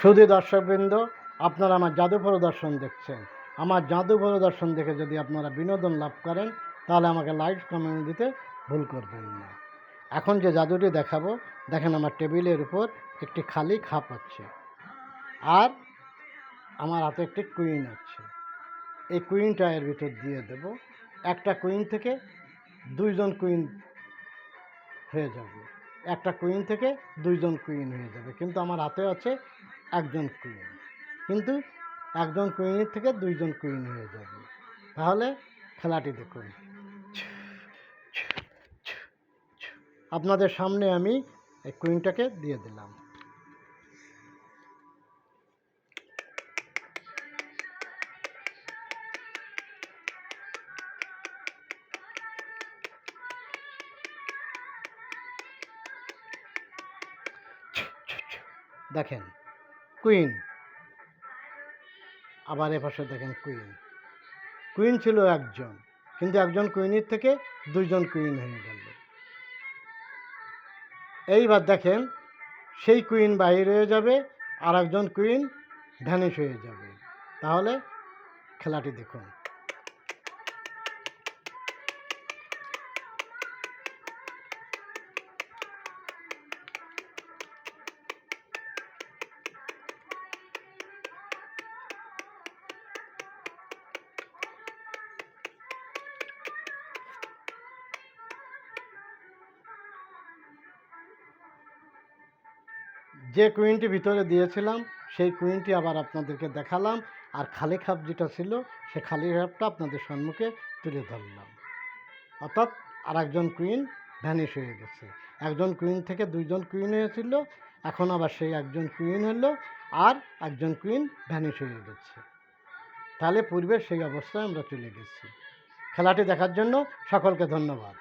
শুধু দর্শকবৃন্দ, আপনারা আমার জাদু প্রদর্শন দেখছেন। আমার জাদু প্রদর্শন দেখে যদি আপনারা বিনোদন লাভ করেন, তাহলে আমাকে লাইক কমেন্ট দিতে ভুল করবেন না। এখন যে জাদুটি দেখাবো, দেখেন আমার টেবিলের উপর একটি খালি খাপ আছে, আর আমার হাতে একটি কুইন আছে। এই কুইনটা এর ভিতর দিয়ে দেব। একটা কুইন থেকে দুইজন কুইন হয়ে যাবে, একটা কুইন থেকে দুইজন কুইন হয়ে যাবে, কিন্তু আমার হাতে আছে একজন কুইন, কিন্তু একজন কুইনের থেকে দুইজন কুইন হয়ে যাবে। তাহলে খেলাটি দেখুন। আপনাদের সামনে আমি এই কুইনটাকে দিয়ে দিলাম। দেখেন কুইন, আবার এপাশে দেখেন কুইন। কুইন ছিল একজন, কিন্তু একজন কুইনের থেকে দুইজন কুইন হয়ে গেল। এইবার দেখেন সেই কুইন বাইরে হয়ে যাবে, আর একজন কুইন ভ্যানিশ হয়ে যাবে। তাহলে খেলাটি দেখুন। যে কুইনটি ভিতরে দিয়েছিলাম সেই কুইনটি আবার আপনাদেরকে দেখালাম, আর খালি খাপ যেটা ছিল সে খালি খাপটা আপনাদের সম্মুখে তুলে ধরলাম। অর্থাৎ আর একজন কুইন ভ্যানিশ হয়ে গেছে। একজন কুইন থেকে দুইজন কুইন হয়েছিল, এখন আবার সেই একজন কুইন হলো, আর একজন কুইন ভ্যানিশ হয়ে গেছে। তাহলে পূর্বের সেই অবস্থায় আমরা চলে গেছি। খেলাটি দেখার জন্য সকলকে ধন্যবাদ।